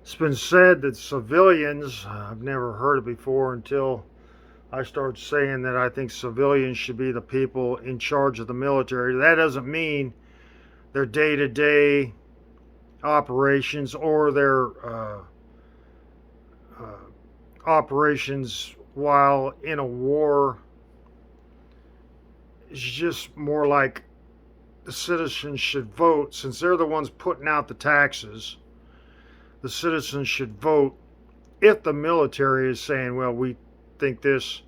It's been said that civilians, I've never heard it before until I start saying that I think civilians should be the people in charge of the military. That doesn't mean their day to day operations or their operations while in a war. It's just more like the citizens should vote since they're the ones putting out the taxes. The citizens should vote if the military is saying, well, we think this,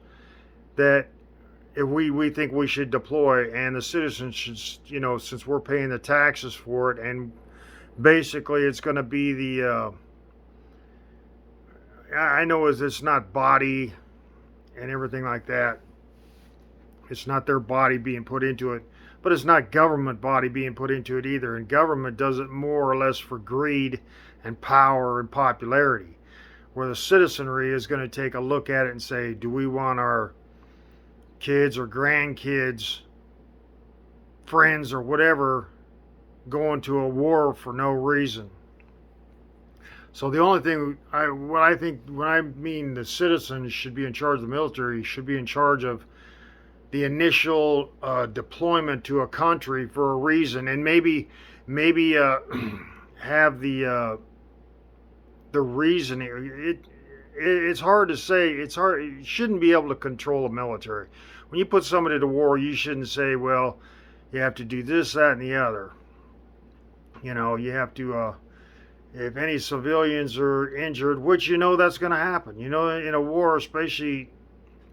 that if we think we should deploy, and the citizens should, since we're paying the taxes for it, and basically it's going to be the, I know it's not body and everything like that. It's not their body being put into it, but it's not government body being put into it either. And government does it more or less for greed and power and popularity, where the citizenry is going to take a look at it and say, do we want our kids or grandkids, friends or whatever, going to a war for no reason? So the only thing what I think when I mean the citizens should be in charge of the military, should be in charge of the initial deployment to a country for a reason, and maybe have the reasoning. It's hard to say. It's hard. You shouldn't be able to control a military. When you put somebody to war, you shouldn't say, well, you have to do this, that, and the other. You have to. If any civilians are injured, which that's going to happen. In a war, especially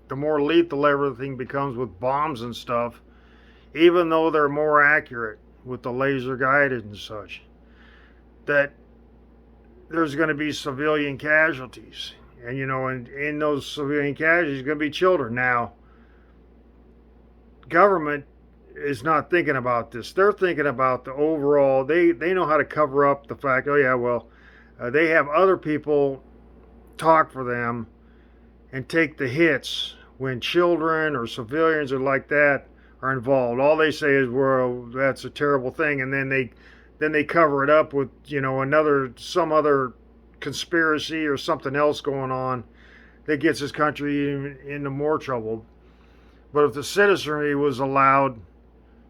the more lethal everything becomes with bombs and stuff, even though they're more accurate with the laser guided and such, that there's going to be civilian casualties. And, and in those civilian casualties, going to be children. Now, government is not thinking about this. They're thinking about the overall. They know how to cover up the fact, oh, yeah, well, they have other people talk for them and take the hits when children or civilians or like that are involved. All they say is, well, that's a terrible thing. And then they cover it up with, some other conspiracy or something else going on that gets this country into more trouble. But if the citizenry was allowed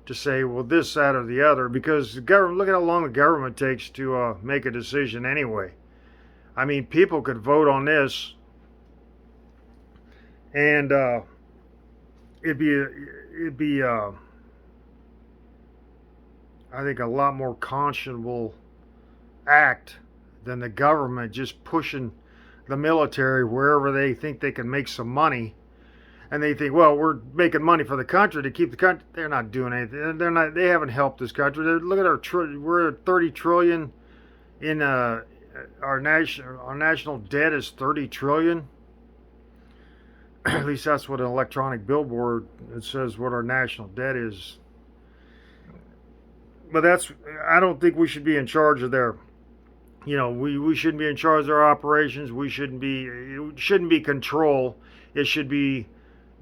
to say, well, this, that, or the other, because the government, look at how long the government takes to make a decision anyway. I mean, people could vote on this, and it'd be I think a lot more conscionable act than the government just pushing the military wherever they think they can make some money. And they think, well, we're making money for the country to keep the country. They're not doing anything. They're not. They haven't helped this country. Look at we're at 30 trillion in our national debt is 30 trillion. At least that's what an electronic billboard, it says what our national debt is. But I don't think we should be in charge of their, we shouldn't be in charge of their operations. It shouldn't be control. It should be,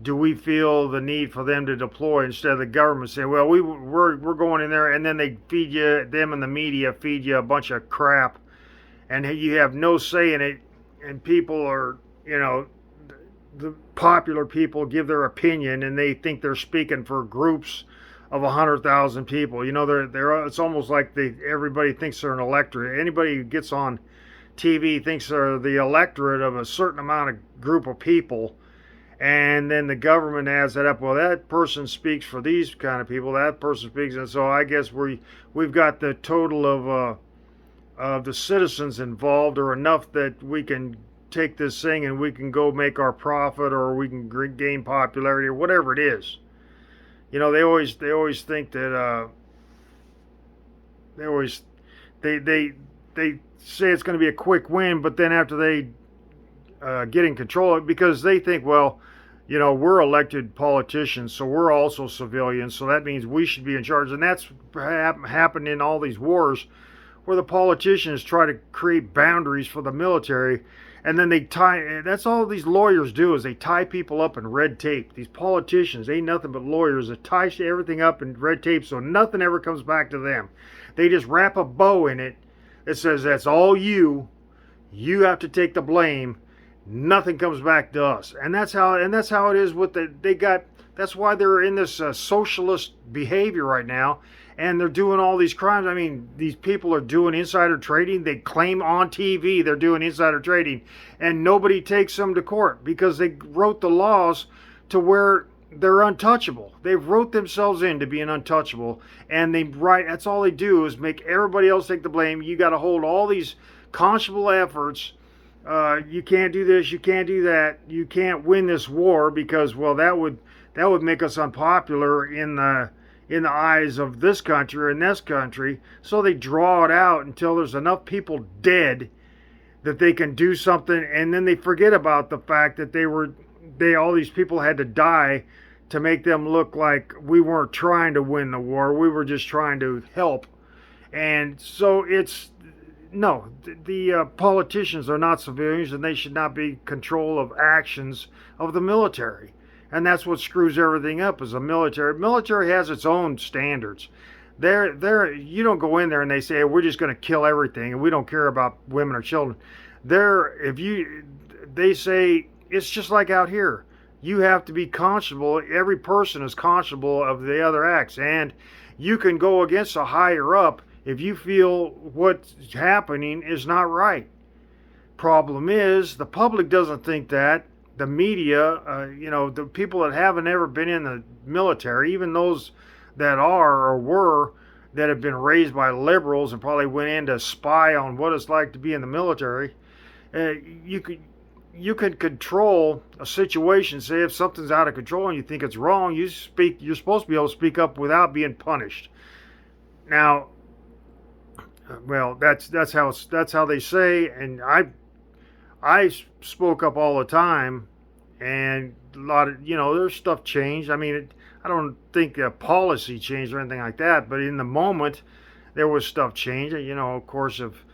do we feel the need for them to deploy, instead of the government saying, well, we're going in there, and then they feed you, them and the media feed you a bunch of crap, and you have no say in it, and people are, the popular people give their opinion, and they think they're speaking for groups of 100,000 people. They're it's almost like everybody thinks they're an electorate. Anybody who gets on TV thinks they're the electorate of a certain amount of group of people. And then the government adds that up. Well, that person speaks for these kind of people. That person speaks, and so I guess we've got the total of the citizens involved are enough that we can take this thing and we can go make our profit, or we can gain popularity, or whatever it is. They always think that they say it's going to be a quick win, but then after they get in control, because they think, well, we're elected politicians, so we're also civilians, so that means we should be in charge. And that's happened in all these wars, where the politicians try to create boundaries for the military, and then that's all these lawyers do, is they tie people up in red tape. These politicians ain't nothing but lawyers that tie everything up in red tape so nothing ever comes back to them. They just wrap a bow in it that says, that's all you. You have to take the blame. Nothing comes back to us, and that's how it is with they got. That's why they're in this socialist behavior right now, and they're doing all these crimes. I mean, these people are doing insider trading. They claim on TV they're doing insider trading, and nobody takes them to court because they wrote the laws to where they're untouchable. They wrote themselves in to being untouchable, and they write. That's all they do is make everybody else take the blame. You got to hold all these conscionable efforts. You can't do this, you can't do that, you can't win this war because, well, that would make us unpopular in the eyes of this country or in this country. So they draw it out until there's enough people dead that they can do something, and then they forget about the fact that all these people had to die to make them look like we weren't trying to win the war, we were just trying to help. And so it's no, the politicians are not civilians, and they should not be in control of actions of the military. And that's what screws everything up is the military. Military has its own standards. You don't go in there and they say, hey, we're just going to kill everything and we don't care about women or children. They say it's just like out here. You have to be conscionable. Every person is conscionable of the other acts, and you can go against a higher up if you feel what's happening is not right. Problem is, the public doesn't think that. The media, the people that haven't ever been in the military, even those that are or were, that have been raised by liberals and probably went in to spy on what it's like to be in the military, you can control a situation. Say if something's out of control and you think it's wrong, you're supposed to be able to speak up without being punished. Now, well, that's how they say, and I spoke up all the time, and a lot of there's stuff changed. I mean, I don't think policy changed or anything like that, but in the moment there was stuff changed. Of course, if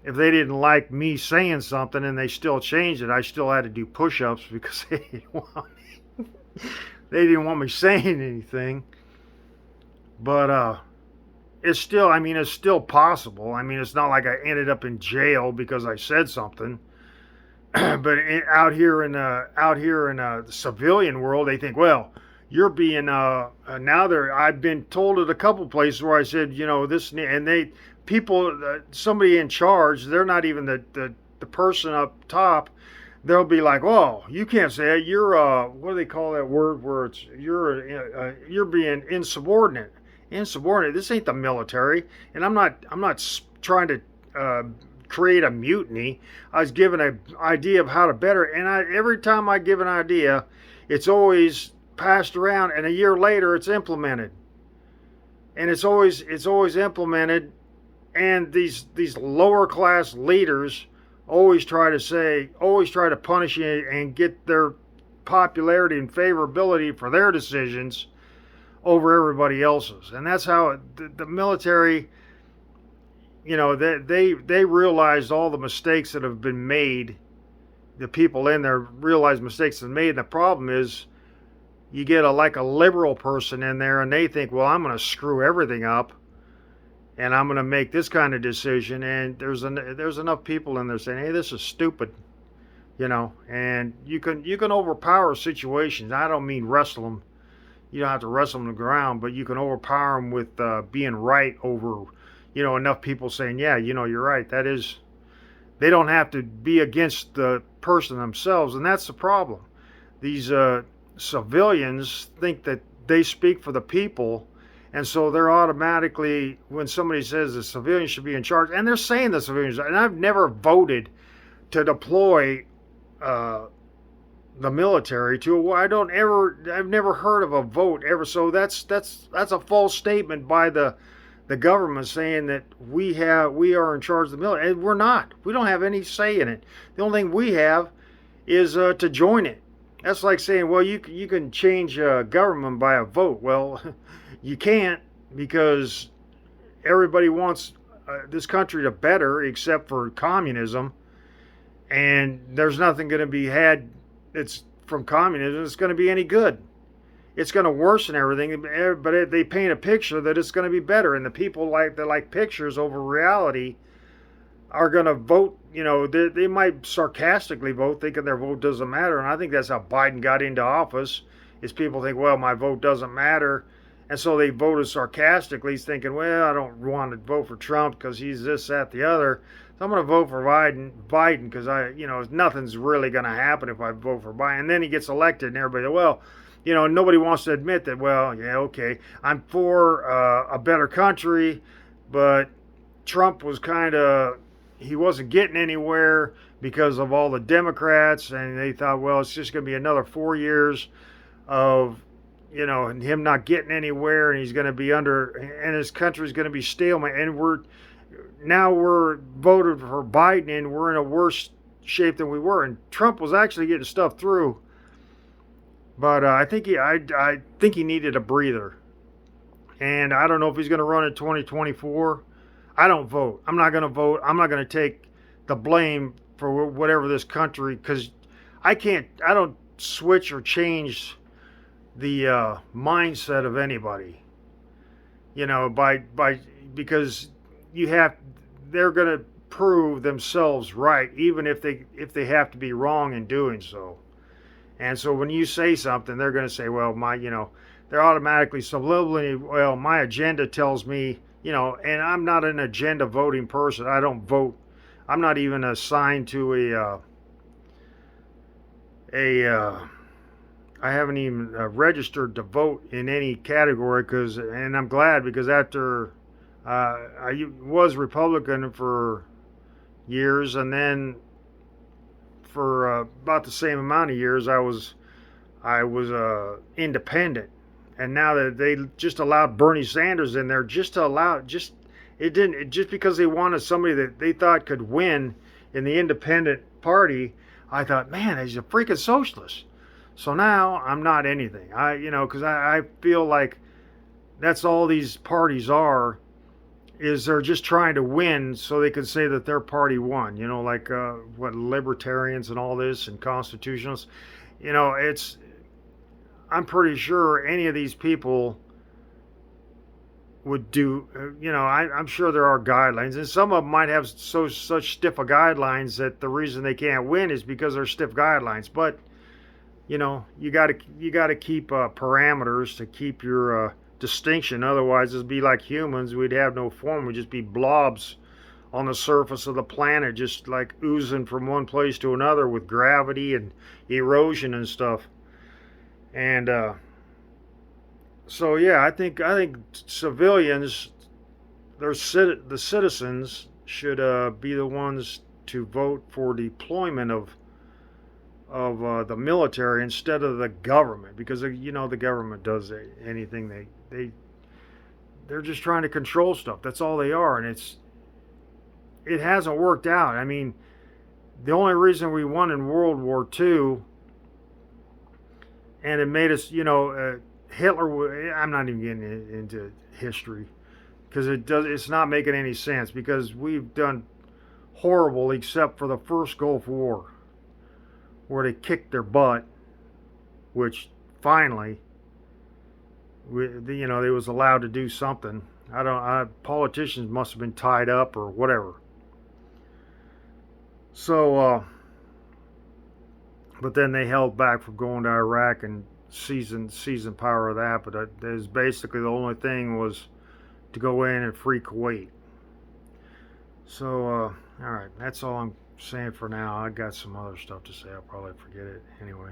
they didn't like me saying something and they still changed it, I still had to do push-ups because they didn't want me saying anything. But it's still possible. I mean, it's not like I ended up in jail because I said something. But out here in the civilian world, they think, well, you're being now there. I've been told at a couple places where I said, this, and somebody in charge, they're not even the person up top. They'll be like, oh, you can't say it. You're what do they call that word where you're being insubordinate. Insubordinate. This ain't the military, and I'm not trying to create a mutiny. I was given an idea of how to better it, and every time I give an idea, it's always passed around, and a year later it's implemented, and it's always implemented, and these lower class leaders always try to punish you and get their popularity and favorability for their decisions over everybody else's. And that's how the military, they realized all the mistakes that have been made. The people in there realize mistakes have been made. And the problem is you get a liberal person in there and they think, well, I'm going to screw everything up and I'm going to make this kind of decision. And there's enough people in there saying, hey, this is stupid, and you can overpower situations. I don't mean wrestle them. You don't have to wrestle them to the ground, but you can overpower them with being right over, enough people saying, yeah, you're right. That is, they don't have to be against the person themselves, and that's the problem. These civilians think that they speak for the people, and so they're automatically, when somebody says the civilians should be in charge, and they're saying the civilians, and I've never voted to deploy the military to. I've never heard of a vote ever. So that's a false statement by the government saying that we are in charge of the military, and we're not. We don't have any say in it. The only thing we have is to join it. That's like saying, well, you can change government by a vote. Well, you can't, because everybody wants this country to better, except for communism, and there's nothing going to be had it's from communism it's going to be any good. It's going to worsen everything, but they paint a picture that it's going to be better, and the people like pictures over reality. are going to vote. They might sarcastically vote, thinking their vote doesn't matter. And I think that's how Biden got into office. Is people think, well, my vote doesn't matter, and so they voted sarcastically, thinking, well, I don't want to vote for Trump because he's this, that, the other. So I'm going to vote for Biden because nothing's really going to happen if I vote for Biden. And then he gets elected, and everybody, well, nobody wants to admit that. Well, yeah, okay, I'm for a better country, but Trump was he wasn't getting anywhere because of all the Democrats, and they thought, well, it's just going to be another 4 years of and him not getting anywhere, and he's going to be and his country's going to be stalemate. And we're voted for Biden, and we're in a worse shape than we were. And Trump was actually getting stuff through, but I think he needed a breather. And I don't know if he's going to run in 2024. I don't vote. I'm not going to vote. I'm not going to take the blame for whatever this country, because I don't switch or change the mindset of anybody, because they're going to prove themselves right, even if they have to be wrong in doing so. And so when you say something, they're going to say, well, they're automatically subliminally, well, my agenda tells me, and I'm not an agenda voting person. I don't vote. I'm not even assigned to I haven't even registered to vote in any category, and I'm glad, because after I was Republican for years, and then for about the same amount of years I was independent. And now that they just allowed Bernie Sanders in there, just because they wanted somebody that they thought could win in the independent party, I thought, man, he's a freaking socialist. So now I'm not anything. Because I feel like that's all these parties is they're just trying to win so they can say that their party won. Like what libertarians and all this, and constitutionalists. I'm pretty sure any of these people would do. I'm sure there are guidelines, and some of them might have such stiff guidelines that the reason they can't win is because they're stiff guidelines. But you got to keep parameters to keep your distinction. Otherwise, it'd be like humans. We'd have no form. We'd just be blobs on the surface of the planet, just like oozing from one place to another with gravity and erosion and stuff. And so yeah, I think civilians, the citizens, should be the ones to vote for deployment of the military instead of the government, because the government does anything they're just trying to control stuff. That's all they are, and it hasn't worked out. I mean, the only reason we won in World War II, and it made us, Hitler. I'm not even getting into history because it's not making any sense, because we've done horrible except for the first Gulf War, where they kicked their butt, which finally, they was allowed to do something. Politicians must have been tied up or whatever. So, but then they held back from going to Iraq and seizing power of that. But that is basically the only thing was to go in and free Kuwait. So, all right, that's all I'm saying for now. I got some other stuff to say. I'll probably forget it anyway.